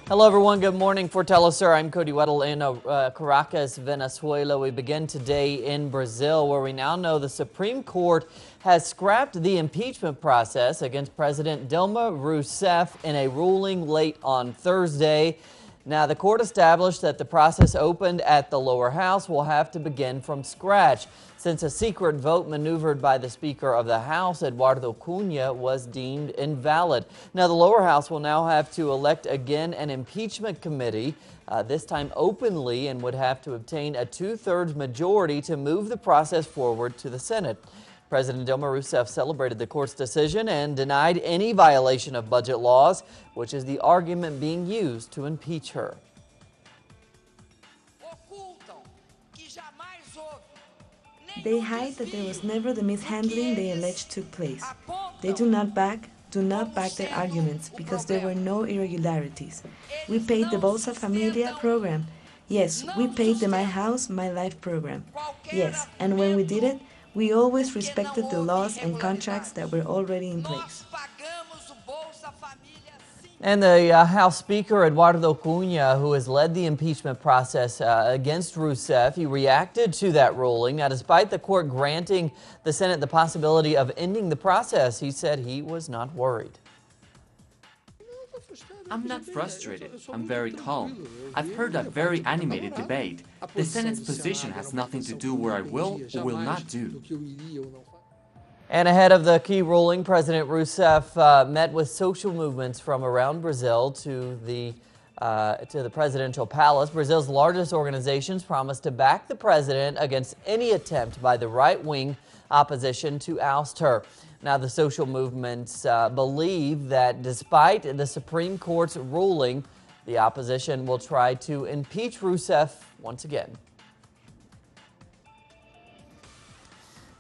Hello everyone, good morning. For teleSUR, I'm Cody Weddle in Caracas, Venezuela. We begin today in Brazil, where we now know the Supreme Court has scrapped the impeachment process against President Dilma Rousseff in a ruling late on Thursday. Now, the court established that the process opened at the lower house will have to begin from scratch, since a secret vote maneuvered by the Speaker of the House, Eduardo Cunha, was deemed invalid. Now, the lower house will now have to elect again an impeachment committee, this time openly, and would have to obtain a two-thirds majority to move the process forward to the Senate. President Dilma Rousseff celebrated the court's decision and denied any violation of budget laws, which is the argument being used to impeach her. They hide that there was never the mishandling they allege took place. They do not back their arguments because there were no irregularities. We paid the Bolsa Familia program. Yes, we paid the My House, My Life program. Yes, and when we did it, we always respected the laws and contracts that were already in place. And the House Speaker, Eduardo Cunha, who has led the impeachment process against Rousseff, he reacted to that ruling. Now, despite the court granting the Senate the possibility of ending the process, he said he was not worried. I'm not frustrated. I'm very calm. I've heard a very animated debate. The Senate's position has nothing to do where I will or will not do. And ahead of the key ruling, President Rousseff met with social movements from around Brazil to the presidential palace. Brazil's largest organizations promised to back the president against any attempt by the right-wing opposition to oust her. Now, the social movements believe that despite the Supreme Court's ruling, the opposition will try to impeach Rousseff once again.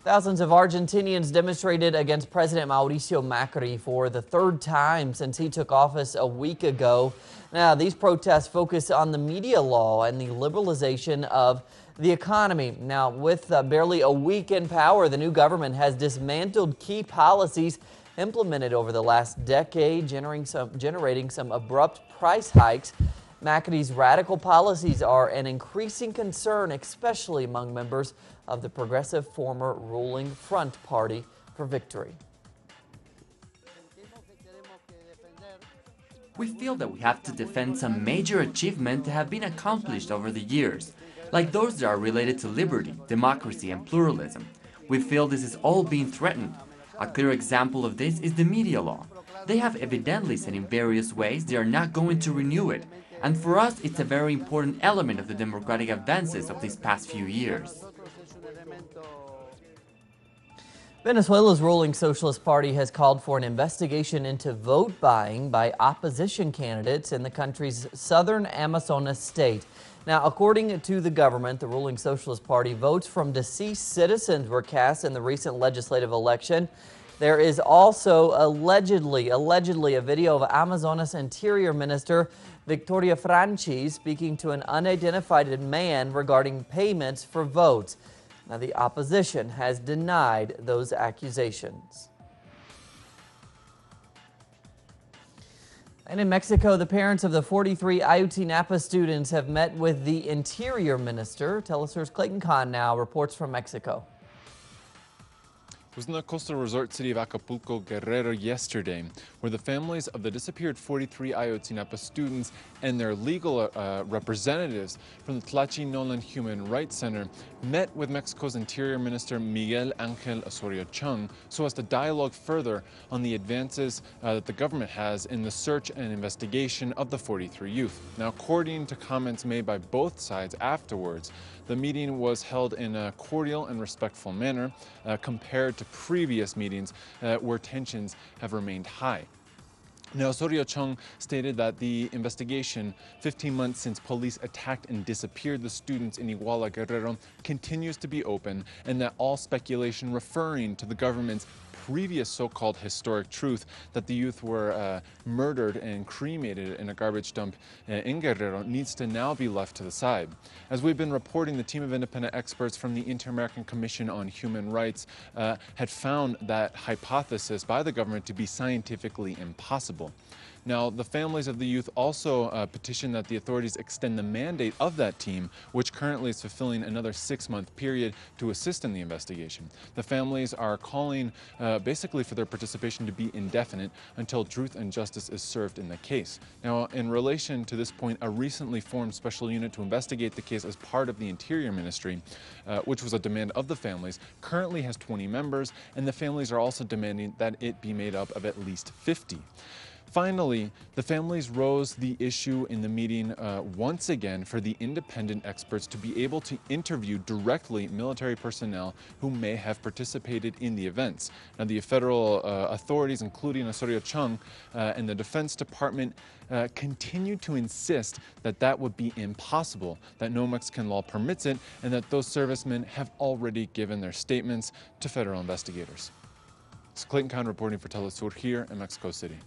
Thousands of Argentinians demonstrated against President Mauricio Macri for the third time since he took office a week ago. Now, these protests focus on the media law and the liberalization of the economy. Now, with barely a week in power, the new government has dismantled key policies implemented over the last decade, generating some abrupt price hikes. Macri's radical policies are an increasing concern, especially among members of the progressive former ruling Front Party for Victory. We feel that we have to defend some major achievements that have been accomplished over the years, like those that are related to liberty, democracy, and pluralism. We feel this is all being threatened. A clear example of this is the media law. They have evidently said in various ways they are not going to renew it, and for us it's a very important element of the democratic advances of these past few years. Venezuela's ruling Socialist Party has called for an investigation into vote buying by opposition candidates in the country's southern Amazonas state. Now, according to the government, the ruling Socialist Party, votes from deceased citizens were cast in the recent legislative election. There is also allegedly a video of Amazonas Interior Minister Victoria Franchi speaking to an unidentified man regarding payments for votes. Now, the opposition has denied those accusations. And in Mexico, the parents of the 43 Ayotzinapa students have met with the Interior Minister. teleSUR's Clayton Kahn now reports from Mexico. It was in the coastal resort city of Acapulco, Guerrero yesterday, where the families of the disappeared 43 Ayotzinapa students and their legal representatives from the Tlachinolan Human Rights Center met with Mexico's Interior Minister Miguel Ángel Osorio Chong so as to dialogue further on the advances that the government has in the search and investigation of the 43 youth. Now, according to comments made by both sides afterwards, the meeting was held in a cordial and respectful manner compared to previous meetings where tensions have remained high. Now, Osorio Chong stated that the investigation, 15 months since police attacked and disappeared the students in Iguala, Guerrero, continues to be open, and that all speculation referring to the government's previous so-called historic truth that the youth were murdered and cremated in a garbage dump in Guerrero needs to now be left to the side. As we've been reporting, the team of independent experts from the Inter-American Commission on Human Rights had found that hypothesis by the government to be scientifically impossible. Now, the families of the youth also petitioned that the authorities extend the mandate of that team, which currently is fulfilling another 6-month period to assist in the investigation. The families are calling basically for their participation to be indefinite until truth and justice is served in the case. Now, in relation to this point, a recently formed special unit to investigate the case as part of the Interior Ministry, which was a demand of the families, currently has 20 members, and the families are also demanding that it be made up of at least 50. Finally, the families rose the issue in the meeting once again for the independent experts to be able to interview directly military personnel who may have participated in the events. Now, the federal authorities, including Osorio Chung and the Defense Department, continue to insist that that would be impossible, that no Mexican law permits it, and that those servicemen have already given their statements to federal investigators. It's Clayton Kahn reporting for teleSUR here in Mexico City.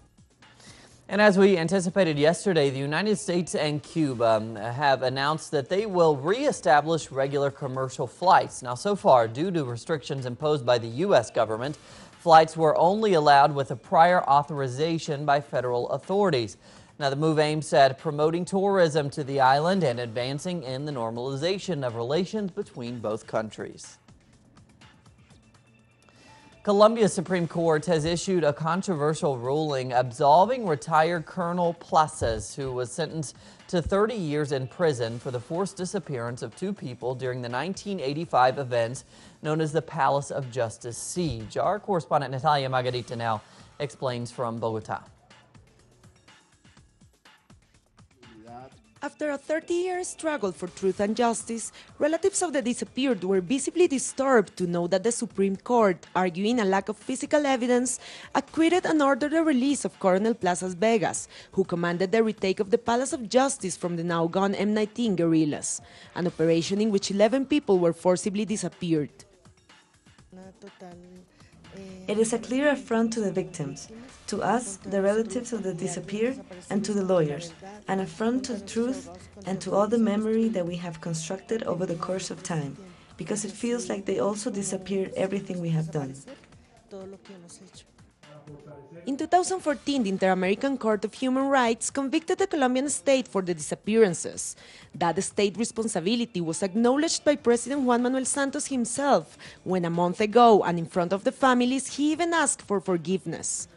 And as we anticipated yesterday, the United States and Cuba have announced that they will reestablish regular commercial flights. Now, so far, due to restrictions imposed by the U.S. government, flights were only allowed with a prior authorization by federal authorities. Now, the move aims at promoting tourism to the island and advancing in the normalization of relations between both countries. Colombia's Supreme Court has issued a controversial ruling absolving retired Colonel Plazas, who was sentenced to 30 years in prison for the forced disappearance of 2 people during the 1985 events known as the Palace of Justice siege. Our correspondent Natalia Margarita now explains from Bogota. After a 30-year struggle for truth and justice, relatives of the disappeared were visibly disturbed to know that the Supreme Court, arguing a lack of physical evidence, acquitted and ordered the release of Colonel Plazas Vegas, who commanded the retake of the Palace of Justice from the now gone M19 guerrillas, an operation in which 11 people were forcibly disappeared. It is a clear affront to the victims, to us, the relatives of the disappeared, and to the lawyers, an affront to the truth and to all the memory that we have constructed over the course of time, because it feels like they also disappeared everything we have done. In 2014, the Inter-American Court of Human Rights convicted the Colombian state for the disappearances. That state responsibility was acknowledged by President Juan Manuel Santos himself, when a month ago, and in front of the families, he even asked for forgiveness.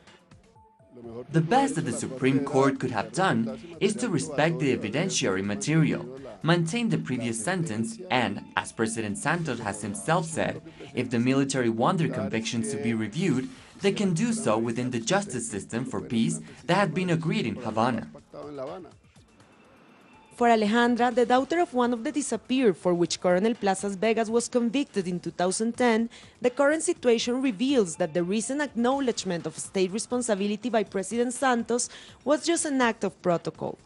The best that the Supreme Court could have done is to respect the evidentiary material, maintain the previous sentence, and, as President Santos has himself said, if the military want their convictions to be reviewed, they can do so within the justice system for peace that had been agreed in Havana. For Alejandra, the daughter of one of the disappeared for which Colonel Plazas Vegas was convicted in 2010, the current situation reveals that the recent acknowledgement of state responsibility by President Santos was just an act of protocol.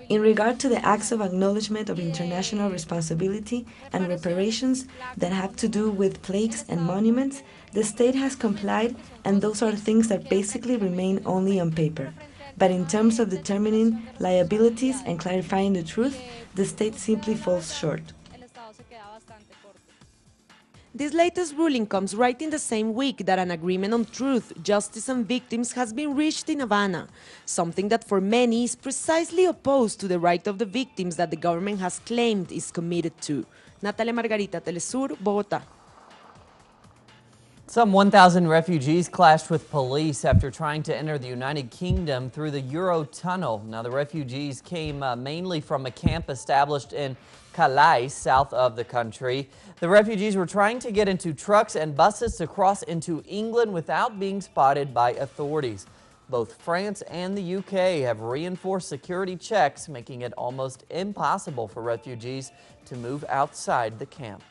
In regard to the acts of acknowledgement of international responsibility and reparations that have to do with plaques and monuments, the state has complied, and those are things that basically remain only on paper. But in terms of determining liabilities and clarifying the truth, the state simply falls short. This latest ruling comes right in the same week that an agreement on truth, justice and victims has been reached in Havana, something that for many is precisely opposed to the right of the victims that the government has claimed is committed to. Natalia Margarita, teleSUR, Bogotá. Some 1,000 refugees clashed with police after trying to enter the United Kingdom through the Eurotunnel. Now, the refugees came mainly from a camp established in Calais, south of the country. The refugees were trying to get into trucks and buses to cross into England without being spotted by authorities. Both France and the UK have reinforced security checks, making it almost impossible for refugees to move outside the camp.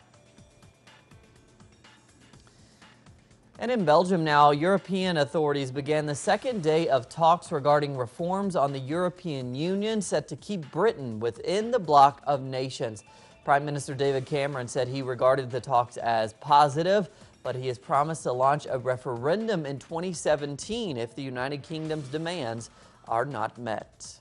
And in Belgium now, European authorities began the second day of talks regarding reforms on the European Union set to keep Britain within the bloc of nations. Prime Minister David Cameron said he regarded the talks as positive, but he has promised to launch a referendum in 2017 if the United Kingdom's demands are not met.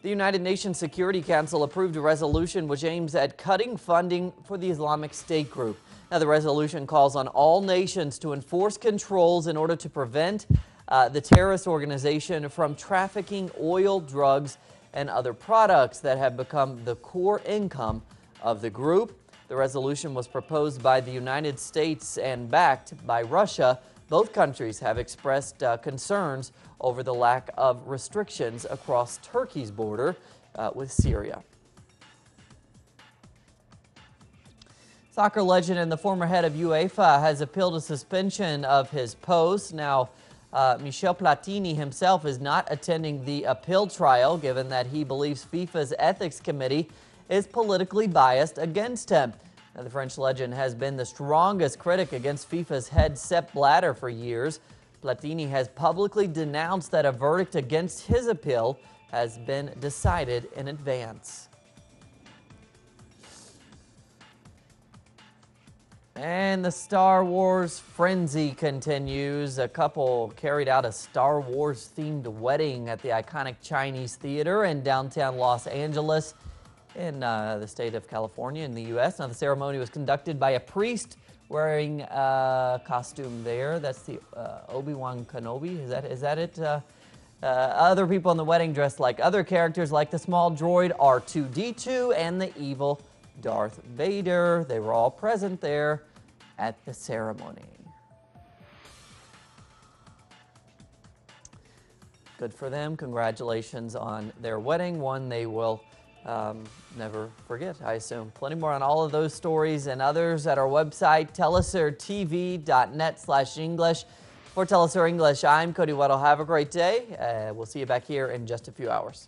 The United Nations Security Council approved a resolution which aims at cutting funding for the Islamic State group. Now, the resolution calls on all nations to enforce controls in order to prevent the terrorist organization from trafficking oil, drugs, and other products that have become the core income of the group. The resolution was proposed by the United States and backed by Russia. Both countries have expressed concerns over the lack of restrictions across Turkey's border with Syria. Soccer legend and the former head of UEFA has appealed a suspension of his post. Now, Michel Platini himself is not attending the appeal trial, given that he believes FIFA's ethics committee is politically biased against him. Now, the French legend has been the strongest critic against FIFA's head Sepp Blatter for years. Platini has publicly denounced that a verdict against his appeal has been decided in advance. And the Star Wars frenzy continues. A couple carried out a Star Wars themed wedding at the iconic Chinese theater in downtown Los Angeles in the state of California in the U.S. Now, the ceremony was conducted by a priest wearing a costume there. That's the Obi-Wan Kenobi. Is that it? Other people in the wedding dressed like other characters, like the small droid R2-D2 and the evil Darth Vader. They were all present there at the ceremony. Good for them. Congratulations on their wedding, one they will never forget, I assume. Plenty more on all of those stories and others at our website, telesurtv.net/English. For teleSUR English, I'm Cody Weddle. Have a great day. We'll see you back here in just a few hours.